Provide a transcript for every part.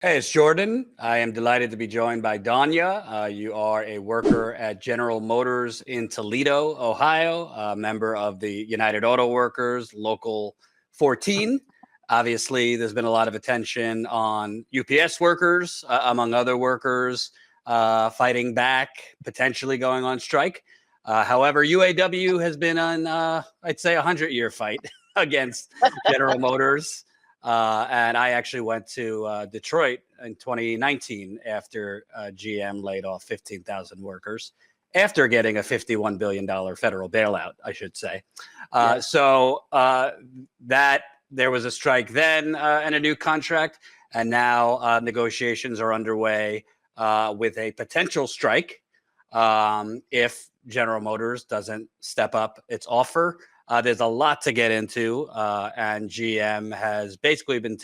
Hey, it's Jordan. I am delighted to be joined by Danya. You are a worker at General Motors in Toledo, Ohio, a member of the United Auto Workers, Local 14. Obviously, there's been a lot of attention on UPS workers, among other workers, fighting back, potentially going on strike. However, UAW has been on, I'd say, a 100-year fight against General Motors. And I actually went to Detroit in 2019 after GM laid off 15,000 workers after getting a $51 billion federal bailout, I should say. That there was a strike then and a new contract. And now negotiations are underway with a potential strike if General Motors doesn't step up its offer. There's a lot to get into, and GM has basically been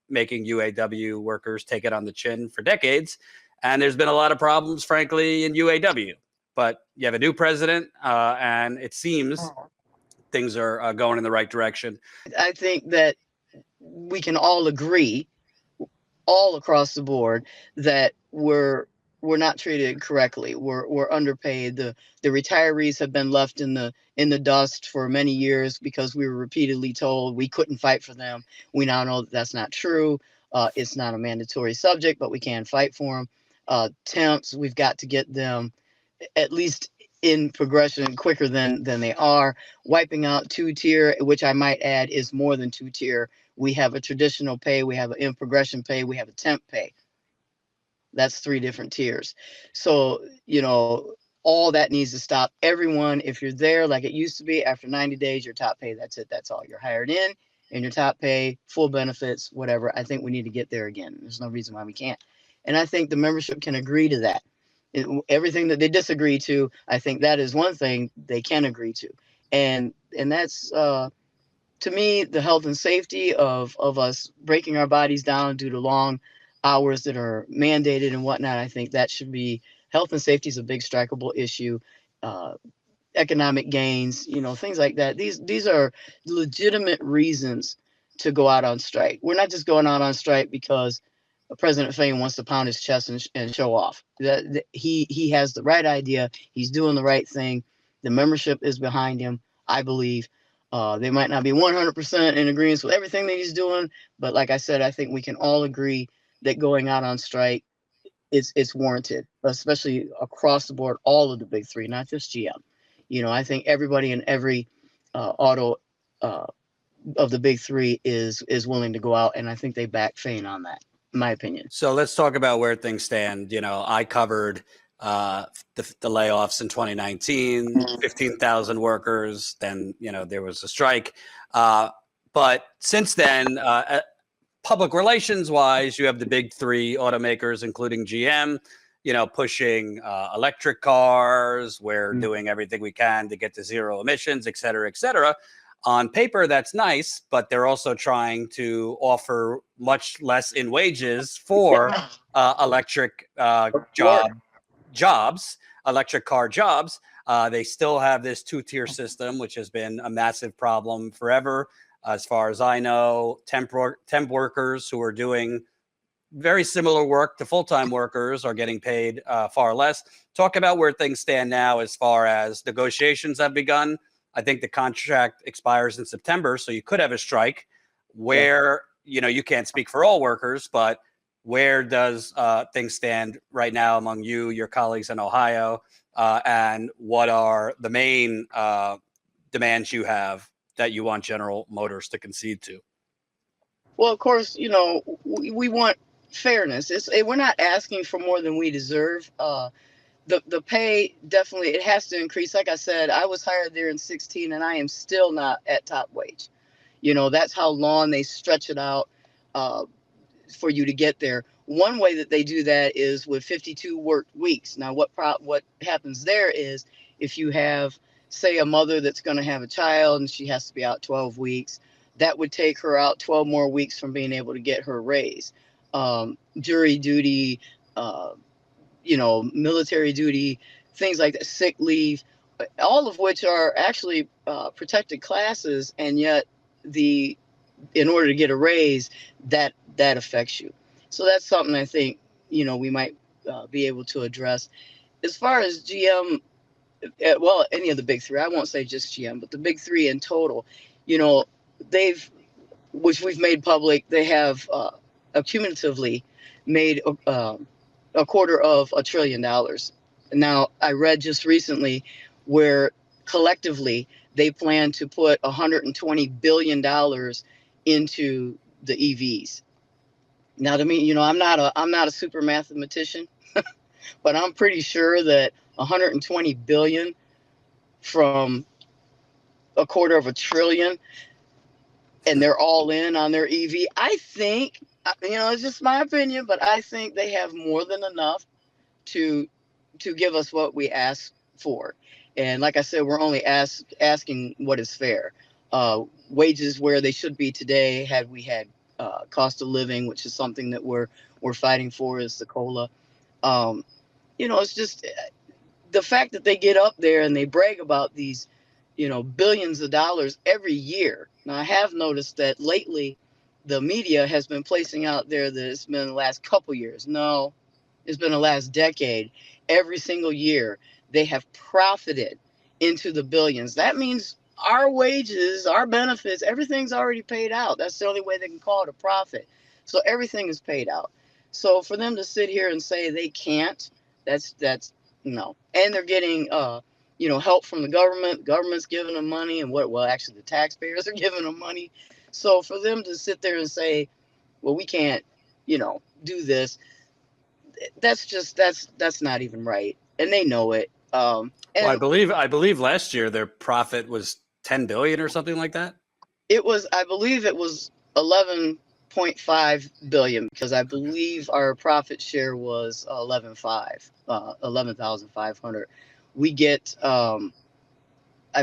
making UAW workers take it on the chin for decades. And there's been a lot of problems, frankly, in UAW. But you have a new president, and it seems things are going in the right direction. I think that we can all agree, all across the board, that we're not treated correctly. We're underpaid. The retirees have been left in the dust for many years because we were repeatedly told we couldn't fight for them. We now know that that's not true. It's not a mandatory subject, but we can fight for them. Temps, we've got to get them at least in progression quicker than they are. Wiping out two-tier, which I might add is more than two-tier. We have a traditional pay, we have an in progression pay, we have a temp pay. That's 3 different tiers. So, all that needs to stop. Everyone, if you're there like it used to be, after 90 days, your top pay, that's it. That's all. You're hired in, and your top pay, full benefits, whatever. I think we need to get there again. There's no reason why we can't. And I think the membership can agree to that. Everything that they disagree to, I think that is one thing they can agree to. And that's, to me, the health and safety of us breaking our bodies down due to long hours that are mandated and whatnot. I think that should be, health and safety is a big strikeable issue. Economic gains, things like that. These are legitimate reasons to go out on strike. We're not just going out on strike because President Fain wants to pound his chest and show off. That he has the right idea. He's doing the right thing. The membership is behind him, I believe. They might not be 100% in agreement with everything that he's doing, but like I said, I think we can all agree that going out on strike it's warranted, especially across the board, all of the big 3, not just GM. I think everybody in every auto of the big 3 is willing to go out, and I think they back Fain on that, in my opinion. So let's talk about where things stand. I covered the layoffs in 2019, 15,000 workers. Then, there was a strike. But since then, public relations wise, you have the big 3 automakers, including GM, pushing electric cars. We're doing everything we can to get to zero emissions, et cetera, et cetera. On paper, that's nice, but they're also trying to offer much less in wages for electric jobs, electric car jobs. They still have this 2-tier system, which has been a massive problem forever. As far as I know, temp workers who are doing very similar work to full-time workers are getting paid far less. Talk about where things stand now as far as negotiations have begun. I think the contract expires in September, so you could have a strike where, you can't speak for all workers, but where does things stand right now among you, your colleagues in Ohio, and what are the main demands you have that you want General Motors to concede to? Well, of course, we want fairness. We're not asking for more than we deserve. The pay, definitely, it has to increase. Like I said, I was hired there in 2016, and I am still not at top wage. That's how long they stretch it out for you to get there. One way that they do that is with 52 work weeks. Now, what happens there is if you have, say, a mother that's going to have a child and she has to be out 12 weeks, that would take her out 12 more weeks from being able to get her raise. Jury duty, military duty, things like that, sick leave, all of which are actually protected classes, and yet in order to get a raise, that affects you. So that's something I think, we might be able to address. As far as GM, well, any of the big three, I won't say just GM, but the big three in total, you know, they've, which we've made public, they have accumulatively made $250 billion. Now, I read just recently where collectively they plan to put $120 billion into the EVs. Now, to me, I'm not a super mathematician, but I'm pretty sure that 120 billion from $250 billion, and they're all in on their EV. I think, it's just my opinion, but I think they have more than enough to give us what we ask for. And like I said, we're only asking what is fair. Wages where they should be today, had we had cost of living, which is something that we're fighting for, is the COLA. It's just the fact that they get up there and they brag about these, billions of dollars every year. Now, I have noticed that lately the media has been placing out there that it's been the last couple years. No, it's been the last decade. Every single year, they have profited into the billions. That means our wages, our benefits, everything's already paid out. That's the only way they can call it a profit. So everything is paid out. So for them to sit here and say they can't, that's no. And they're getting help from the government. The government's giving them money, and well, actually the taxpayers are giving them money. So for them to sit there and say, well, we can't, do this, that's not even right, and they know it. Well, I believe last year their profit was 10 billion or something like that. I believe it was 11.5 billion, because I believe our profit share was 11,500. We get, I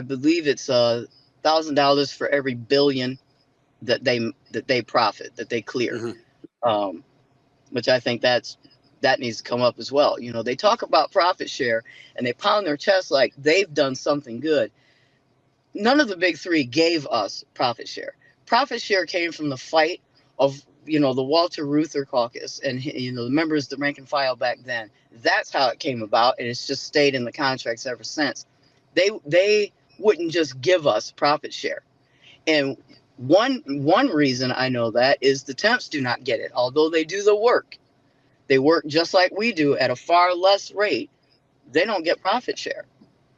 believe it's $1,000 for every billion that they profit, that they clear. Mm-hmm. Which I think that needs to come up as well. They talk about profit share and they pound their chest like they've done something good. None of the big three gave us profit share. Profit share came from the fight of, the Walter Reuther caucus and, the members, the rank and file back then. That's how it came about. And it's just stayed in the contracts ever since. They wouldn't just give us profit share. And one reason I know that is the temps do not get it, although they do the work. They work just like we do at a far less rate. They don't get profit share.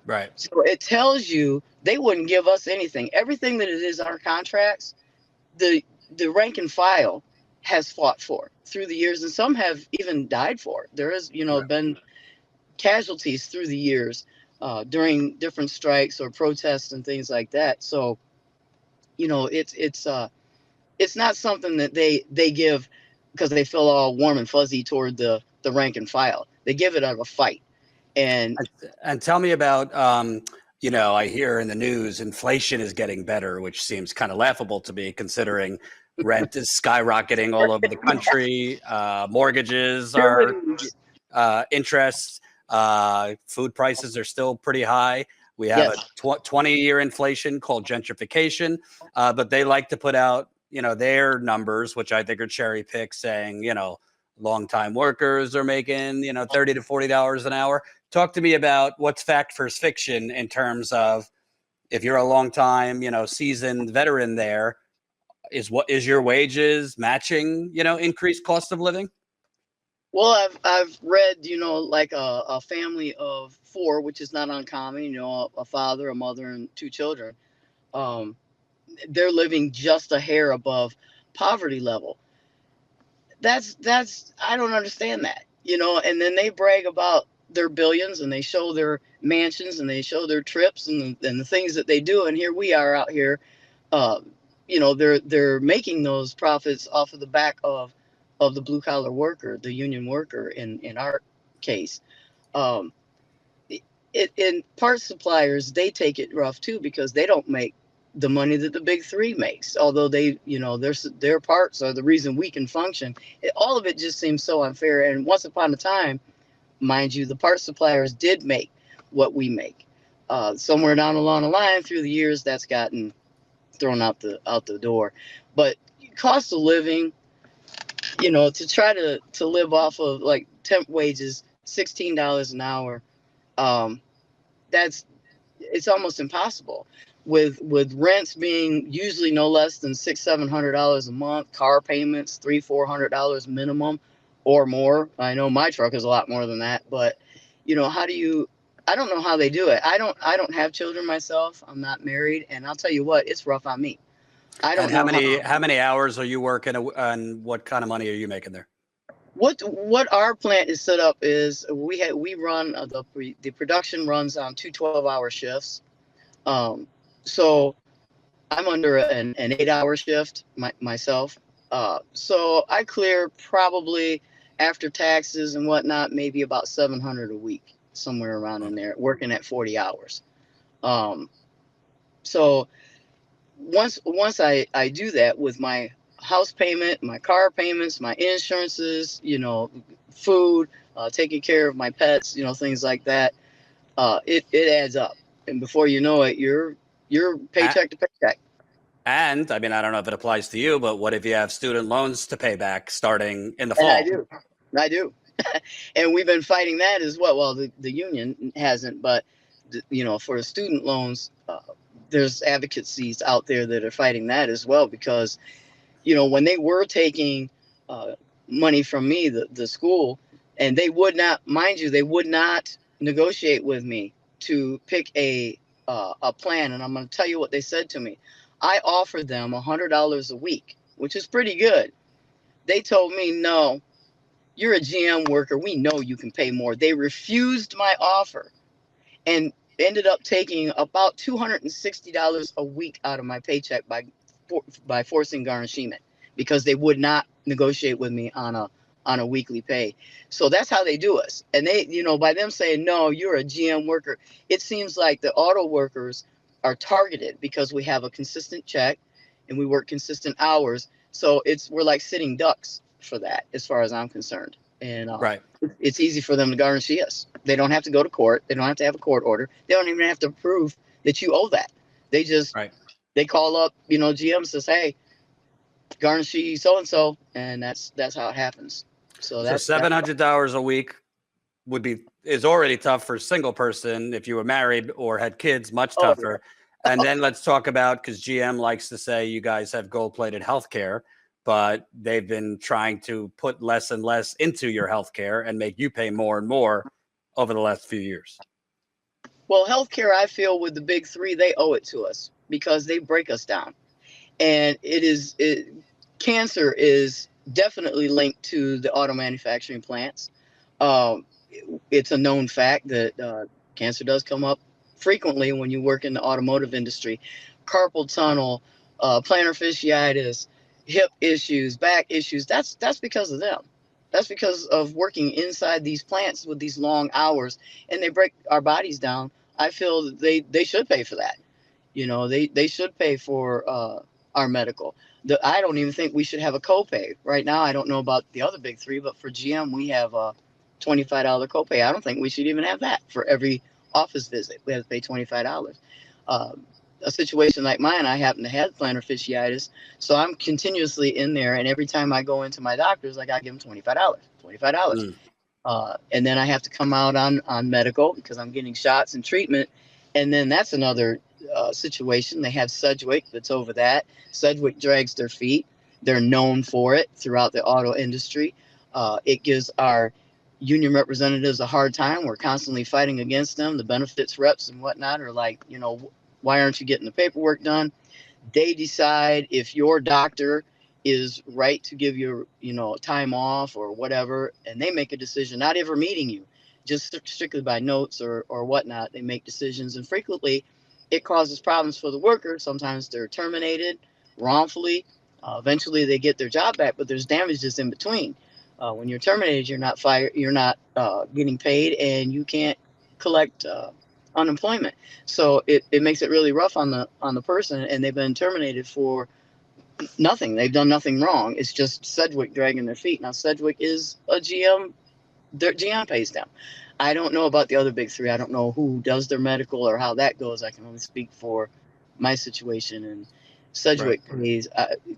Right. So it tells you they wouldn't give us anything. Everything that it is our contracts, the rank and file has fought for through the years, and some have even died for it. There has, been casualties through the years during different strikes or protests and things like that. So, it's not something that they give because they feel all warm and fuzzy toward the rank and file. They give it out of a fight. And tell me about, I hear in the news inflation is getting better, which seems kind of laughable to me considering rent is skyrocketing all over the country. Mortgages are interest. Food prices are still pretty high. We have a 20-year inflation called gentrification, but they like to put out, their numbers, which I think are cherry picked, saying, long-time workers are making, $30 to $40 an hour. Talk to me about what's fact versus fiction in terms of if you're a long-time, seasoned veteran there, is your wages matching, increased cost of living? Well, I've read, like a family of four, which is not uncommon, a father, a mother, and two children. They're living just a hair above poverty level. That's I don't understand that, and then they brag about their billions and they show their mansions and they show their trips and the things that they do. And here we are out here, they're making those profits off of the back of the blue collar worker, the union worker in our case. In parts suppliers, they take it rough too, because they don't make the money that the big three makes, although they, their parts are the reason we can function. All of it just seems so unfair. And once upon a time, mind you, the parts suppliers did make what we make. Somewhere down along the line through the years, that's gotten thrown out the door. But cost of living, to try to live off of like temp wages, $16 an hour, um, that's it's almost impossible. With rents being usually no less than $600-700 a month, car payments $300-400 minimum or more. I know my truck is a lot more than that, but how do you? I don't know how they do it. I don't have children myself. I'm not married, and I'll tell you what, it's rough on me. I And don't know how many hours are you working, and what kind of money are you making there? what our plant is set up is we run the production runs on 2 12-hour shifts. So I'm under an 8-hour shift myself. So I clear probably after taxes and whatnot, maybe about 700 a week, somewhere around in there, working at 40 hours. Um, so once I do that with my house payment, my car payments, my insurances, food, taking care of my pets, things like that, it adds up, and before you know it, you're paycheck to paycheck. And I mean, I don't know if it applies to you, but what if you have student loans to pay back starting in the And fall? I do, and we've been fighting that as well. Well, the union hasn't, but for the student loans, there's advocacies out there that are fighting that as well, because when they were taking uh, money from me, the school, and they would not, mind you, they would not negotiate with me to pick a plan. And I'm going to tell you what they said to me. I offered them $100 a week, which is pretty good. They told me, no, you're a GM worker. We know you can pay more. They refused my offer and ended up taking about $260 a week out of my paycheck by forcing garnishment, because they would not negotiate with me on a weekly pay. So that's how they do us. And they, by them saying, no, you're a GM worker, it seems like the auto workers are targeted because we have a consistent check and we work consistent hours. So we're like sitting ducks for that, as far as I'm concerned. And Right. it's easy for them to garnish us. They don't have to go to court. They don't have to have a court order. They don't even have to prove that you owe that. They just Right. they call up, GM says, hey, garnish so and so, and that's how it happens. So So that's $700 a week is already tough for a single person. If you were married or had kids, much oh tougher. And then let's talk about, because GM likes to say you guys have gold-plated healthcare, but they've been trying to put less and less into your healthcare and make you pay more and more over the last few years. well, healthcare, I feel with the big three, they owe it to us because they break us down, and cancer is definitely linked to the auto manufacturing plants. Um, it's a known fact that cancer does come up frequently when you work in the automotive industry. Carpal tunnel, plantar fasciitis, hip issues, back issues. That's because of them. That's because of working inside these plants with these long hours, and they break our bodies down. I feel that they should pay for that. They should pay for our medical. I don't even think we should have a copay right now. I don't know about the other big three, but for GM, we have a $25 copay. I don't think we should even have that for every office visit. We have to pay $25. A situation like mine, I happen to have plantar fasciitis, so I'm continuously in there, and every time I go into my doctor's, I gotta give them $25, $25. Mm. And then I have to come out on medical because I'm getting shots and treatment, and then that's another situation. They have Sedgwick that's over that. Sedgwick drags their feet. They're known for it throughout the auto industry. It gives our union representatives a hard time. We're constantly fighting against them. The benefits reps and whatnot are like, why aren't you getting the paperwork done? They decide if your doctor is right to give you, time off or whatever, and they make a decision, not ever meeting you, just strictly by notes or whatnot. They make decisions, and frequently it causes problems for the worker. Sometimes they're terminated wrongfully. Eventually they get their job back, but there's damages in between. When you're terminated, you're not fired, you're not getting paid, and you can't collect unemployment. So it makes it really rough on the person, and they've been terminated for nothing. They've done nothing wrong. It's just Sedgwick dragging their feet. Now Sedgwick is a GM. Their GM pays them. I don't know about the other big three. I don't know who does their medical or how that goes. I can only speak for my situation. And Right. Sedgwick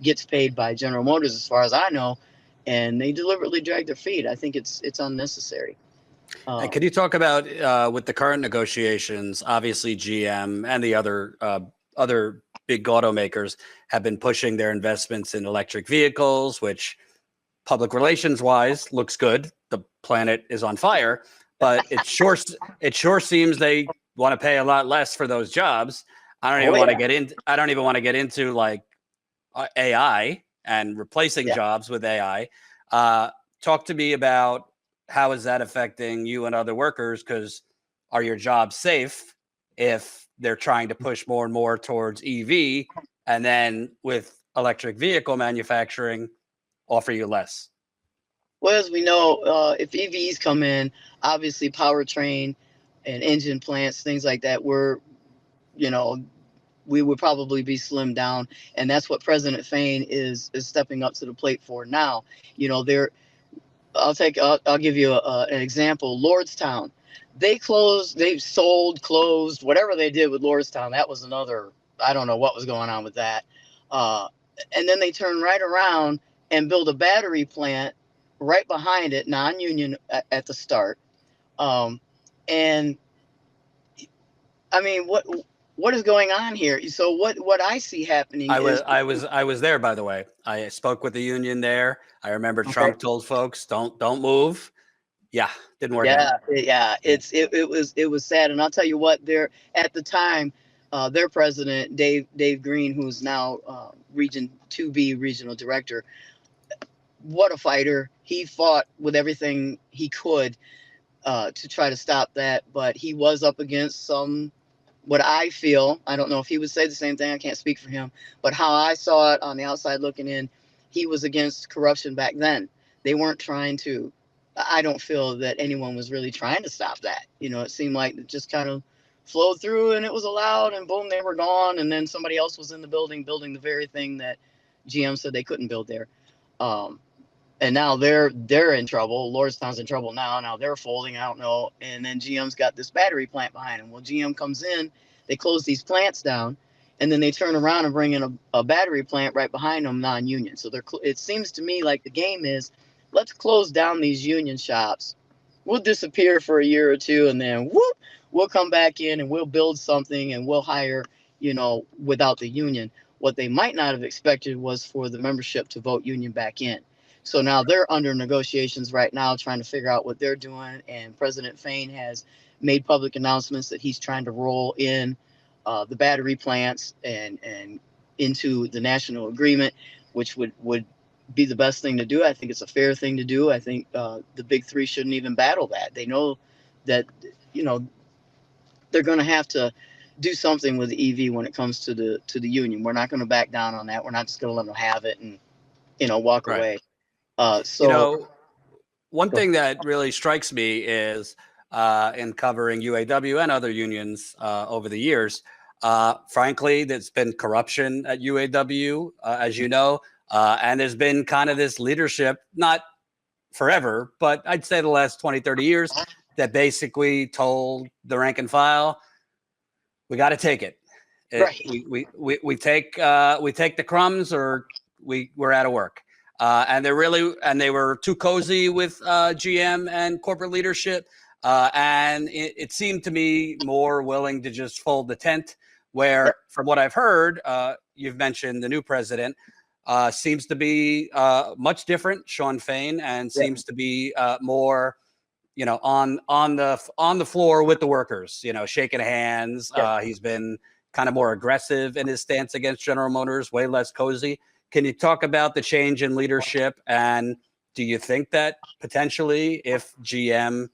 gets paid by General Motors, as far as I know, and they deliberately drag their feet. I think it's unnecessary. And could you talk about with the current negotiations? Obviously, GM and the other big automakers have been pushing their investments in electric vehicles, which public relations wise looks good. The planet is on fire, but it sure seems they want to pay a lot less for those jobs. I don't even Oh want to yeah, get in. I don't even want to get into like AI and replacing yeah. jobs with AI. Uh, Talk to me about how is that affecting you and other workers? Because are your jobs safe if they're trying to push more and more towards EV, and then with electric vehicle manufacturing, offer you less? Well, as we know, if EVs come in, obviously powertrain and engine plants, things like that, you know, we would probably be slimmed down, and that's what President Fain is stepping up to the plate for now. You know, there. I'll give you an example. Lordstown, they sold, closed, whatever they did with Lordstown. That was another. I don't know what was going on with that. Uh, and then they turn right around and build a battery plant right behind it, non-union at the start. Um, and I mean, what is going on here? So what I see happening I was is I was I was there, by the way. I spoke with the union there. I remember okay. Trump told folks, don't move. Yeah, didn't work out. Yeah. It was sad, and I'll tell you what. There at the time, their president Dave Green, who's now Region 2B regional director, what a fighter! He fought with everything he could to try to stop that, but he was up against some. What I feel, I don't know if he would say the same thing. I can't speak for him, but how I saw it on the outside looking in, he was against corruption back then. They weren't trying to. I don't feel that anyone was really trying to stop that. It seemed like it just kind of flowed through and it was allowed, and boom, they were gone. And then somebody else was in the building building the very thing that GM said they couldn't build there. Um, and now they're in trouble. Lordstown's in trouble now. Now they're folding. I don't know. And then GM's got this battery plant behind them. Well, GM comes in, they close these plants down, and then they turn around and bring in a battery plant right behind them, non-union. So it seems to me like the game is, let's close down these union shops. We'll disappear for a year or two, and then whoop, we'll come back in and we'll build something and we'll hire, without the union. What they might not have expected was for the membership to vote union back in. So now they're under negotiations right now, trying to figure out what they're doing. And President Fain has made public announcements that he's trying to roll in the battery plants and into the national agreement, which would be the best thing to do. I think it's a fair thing to do. I think the big three shouldn't even battle that. They know that you know they're going to have to do something with the EV when it comes to the union. We're not going to back down on that. We're not just going to let them have it and walk Right. away. You So know, one thing that really strikes me is in covering UAW and other unions over the years, frankly, there's been corruption at UAW, as you know, and there's been kind of this leadership, not forever, but I'd say the last 20, 30 years, that basically told the rank and file, we got to take it. right, We take the crumbs, or we're out of work. And they were too cozy with GM and corporate leadership, and it seemed to me more willing to just fold the tent. Where, from what I've heard, you've mentioned the new president seems to be much different, Sean Fain, and yeah, seems to be more on the floor with the workers, shaking hands. yeah. He's been kind of more aggressive in his stance against General Motors, way less cozy. Can you talk about the change in leadership, and do you think that potentially if GM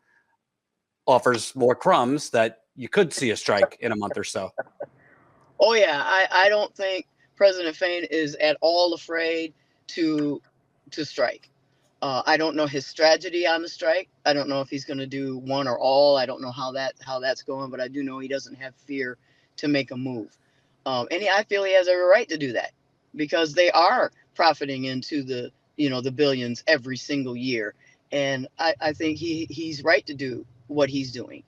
offers more crumbs that you could see a strike in a month or so? Oh yeah, I don't think President Fain is at all afraid to strike. I don't know his strategy on the strike. I don't know if he's going to do one or all. I don't know how that's going, but I do know he doesn't have fear to make a move. And I feel he has every right to do that because they are profiting into the billions every single year, and I think he's right to do what he's doing.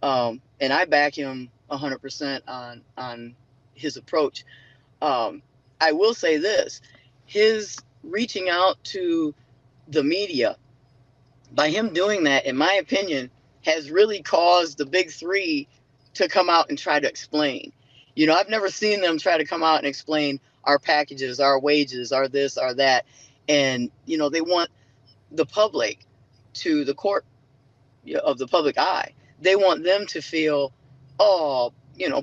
And I back him 100% on his approach. Um, I will say this: his reaching out to the media, by him doing that, in my opinion, has really caused the big three to come out and try to explain. I've never seen them try to come out and explain our packages, our wages, our this, our that. And, they want the public, to the court of the public eye, they want them to feel, oh,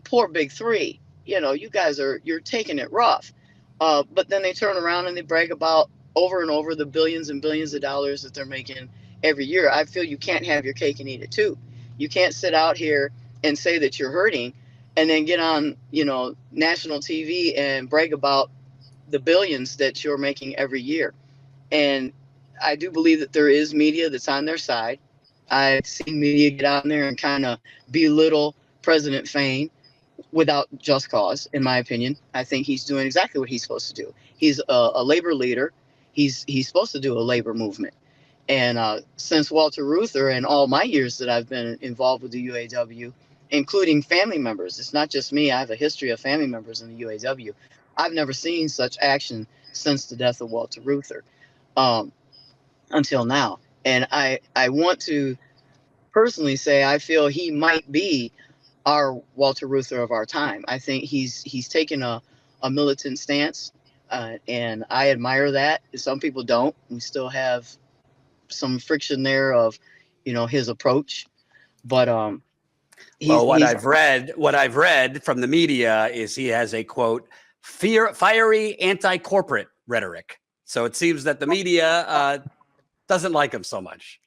poor big three, you guys you're taking it rough. But then they turn around and they brag about over and over the billions and billions of dollars that they're making every year. I feel you can't have your cake and eat it too. You can't sit out here and say that you're hurting and then get on, national TV and brag about the billions that you're making every year. And I do believe that there is media that's on their side. I've seen media get out there and kind of belittle President Fain without just cause, in my opinion. I think he's doing exactly what he's supposed to do. He's a labor leader. He's supposed to do a labor movement. And since Walter Reuther and all my years that I've been involved with the UAW, including family members, it's not just me. I have a history of family members in the UAW. I've never seen such action since the death of Walter Reuther, until now. And I want to personally say I feel he might be our Walter Reuther of our time. I think he's taken a militant stance, and I admire that. Some people don't. We still have some friction there of, his approach. But what I've read from the media is he has a quote fiery anti-corporate rhetoric. So it seems that the media doesn't like him so much.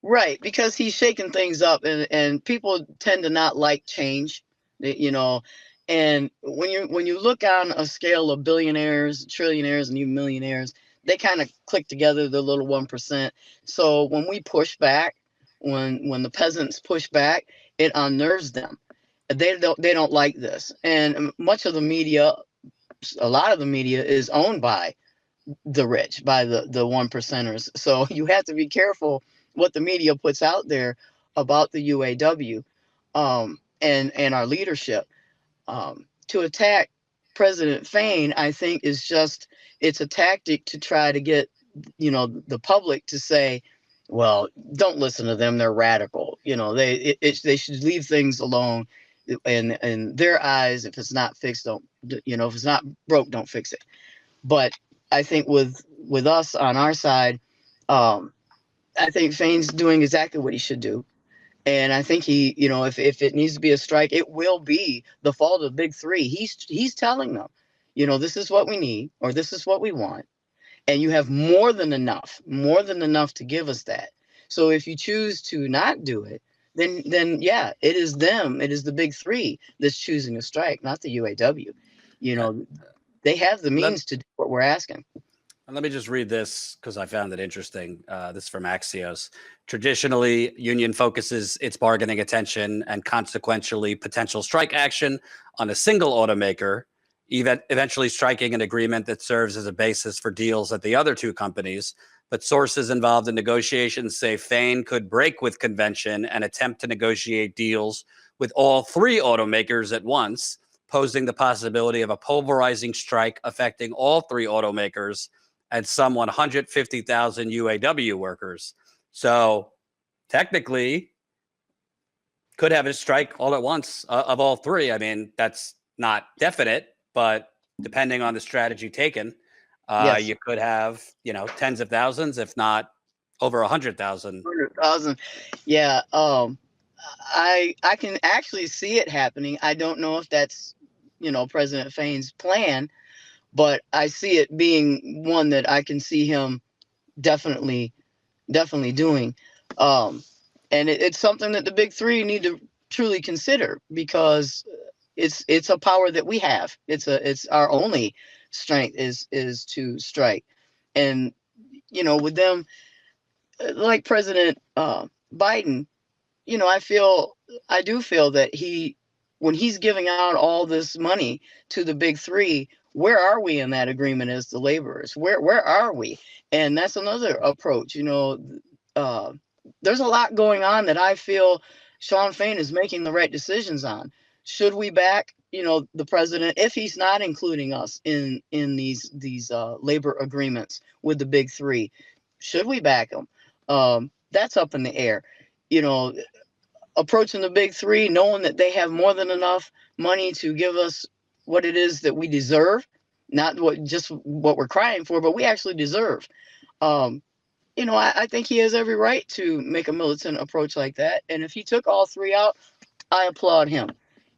Right, because he's shaking things up, and people tend to not like change, and when you look on a scale of billionaires, trillionaires, and even millionaires, they kind of click together, the little 1%. So when we push back, when the peasants push back, it unnerves them. They don't like this. And much of the media, a lot of the media is owned by the rich, by the one percenters. So you have to be careful what the media puts out there about the UAW, and our leadership. To attack President Fain, I think, it's a tactic to try to get, the public to say, well, don't listen to them, they're radical. They should leave things alone. In their eyes, if it's not fixed, don't, if it's not broke, don't fix it. But I think with us on our side, I think Fain's doing exactly what he should do. And I think he, if it needs to be a strike, it will be the fault of the big three. He's telling them, this is what we need, or this is what we want. And you have more than enough to give us that. So if you choose to not do it, then yeah, it is them. It is the big three that's choosing a strike, not the UAW. They have the means to do what we're asking. And let me just read this because I found it interesting. This is from Axios. Traditionally, union focuses its bargaining attention and consequentially potential strike action on a single automaker, eventually striking an agreement that serves as a basis for deals at the other two companies. But sources involved in negotiations say Fain could break with convention and attempt to negotiate deals with all three automakers at once, posing the possibility of a pulverizing strike affecting all three automakers and some 150,000 UAW workers. So technically, could have a strike all at once of all three. I mean, that's not definite, but depending on the strategy taken, Yes. you could have, tens of thousands, if not over 100,000. 100,000. Yeah. I can actually see it happening. I don't know if that's, President Fain's plan, but I see it being one that I can see him definitely doing. And it's something that the big three need to truly consider, because it's a power that we have. It's our only strength is to strike. And, with them, like President Biden, I do feel that when he's giving out all this money to the big three, where are we in that agreement as the laborers? Where are we? And that's another approach. There's a lot going on that I feel Shawn Fain is making the right decisions on. Should we back, the president if he's not including us in these labor agreements with the big three? Should we back them? That's up in the air. You know, approaching the big three, knowing that they have more than enough money to give us what it is that we deserve, not what we're crying for, but we actually deserve. Um, I think he has every right to make a militant approach like that. And if he took all three out, I applaud him.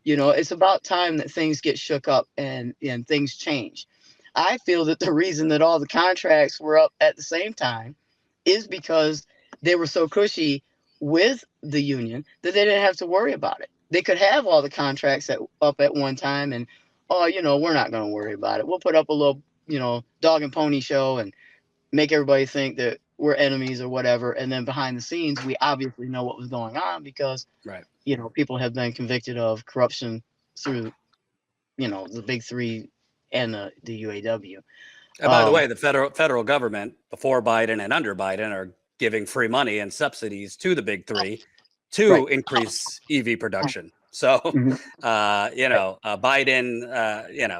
It's about time that things get shook up and things change. I feel that the reason that all the contracts were up at the same time is because they were so cushy with the union that they didn't have to worry about it. They could have all the contracts up at one time and, oh, we're not going to worry about it. We'll put up a little, dog and pony show and make everybody think that we're enemies or whatever. And then behind the scenes, we obviously know what was going on because, Right. People have been convicted of corruption through, the big three and the UAW. And by the way, the federal government before Biden and under Biden are giving free money and subsidies to the big three to increase EV production. So, Biden,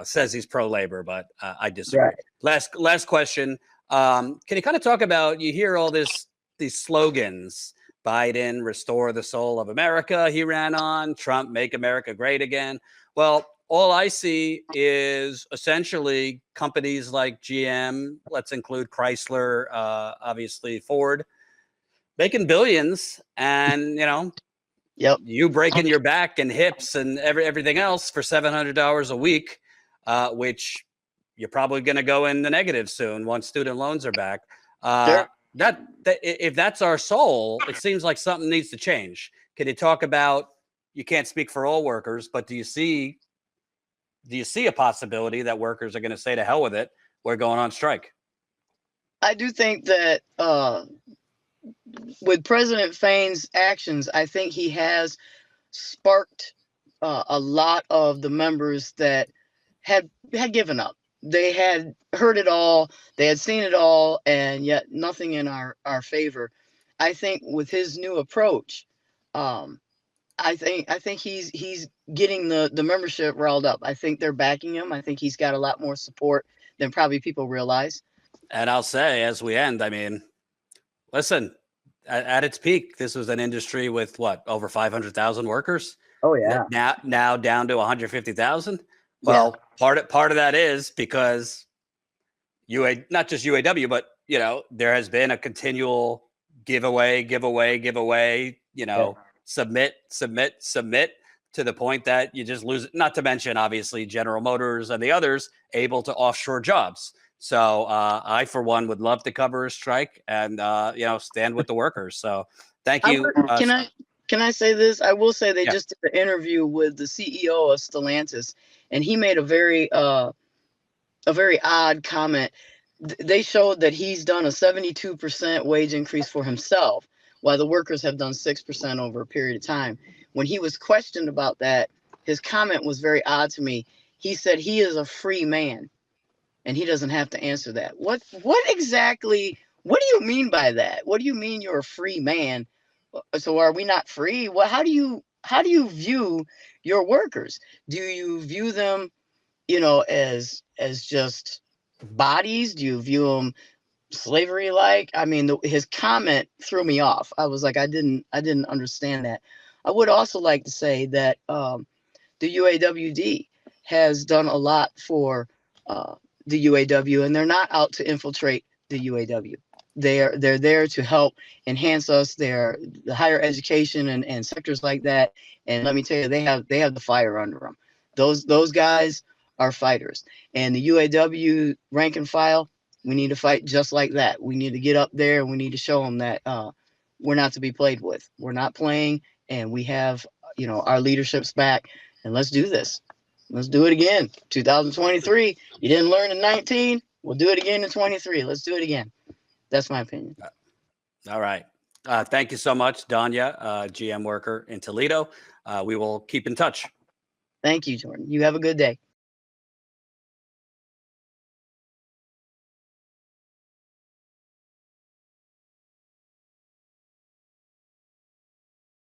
says he's pro-labor, but I disagree. Right. Last question. Can you kind of talk about, you hear all these slogans, Biden, restore the soul of America, he ran on, Trump, make America great again. Well, all I see is essentially companies like GM, let's include Chrysler, obviously Ford, making billions, and you breaking your back and hips and everything else for $700 a week, which you're probably going to go in the negative soon once student loans are back. Sure. That if that's our soul, it seems like something needs to change. Can you talk about? You can't speak for all workers, but do you see a possibility that workers are going to say to hell with it? We're going on strike. I do think that with President Fain's actions, I think he has sparked a lot of the members that had given up. They had heard it all, they had seen it all, and yet nothing in our favor. I think with his new approach, I think he's getting the membership riled up. I think they're backing him. I think he's got a lot more support than probably people realize. And I'll say, as we end, I mean, listen, at its peak, this was an industry with what, over 500,000 workers. Oh yeah. Now down to 150,000. Well, yeah. Part of that is because not just UAW, but there has been a continual giveaway, submit to the point that you just lose it. Not to mention, obviously, General Motors and the others able to offshore jobs. So I, for one, would love to cover a strike and stand with the workers. So thank you. Can I say this? I will say they just did an interview with the CEO of Stellantis, and he made a very odd comment. They showed that he's done a 72% wage increase for himself, while the workers have done 6% over a period of time. When he was questioned about that, his comment was very odd to me. He said he is a free man, and he doesn't have to answer that. What exactly? What do you mean by that? What do you mean you're a free man? So are we not free? Well, how do you view your workers? Do you view them, as just bodies? Do you view them slavery like? I mean, his comment threw me off. I was like, I didn't understand that. I would also like to say that the UAWD has done a lot for the UAW, and they're not out to infiltrate the UAW. They're there to help enhance us. They're the higher education and sectors like that. And let me tell you, they have the fire under them. Those guys are fighters. And the UAW rank and file, we need to fight just like that. We need to get up there and we need to show them that we're not to be played with. We're not playing, and we have our leadership's back. And let's do this. Let's do it again. 2023. You didn't learn in 19. We'll do it again in 23. Let's do it again. That's my opinion. All right. Thank you so much, Danya, GM worker in Toledo. We will keep in touch. Thank you, Jordan. You have a good day.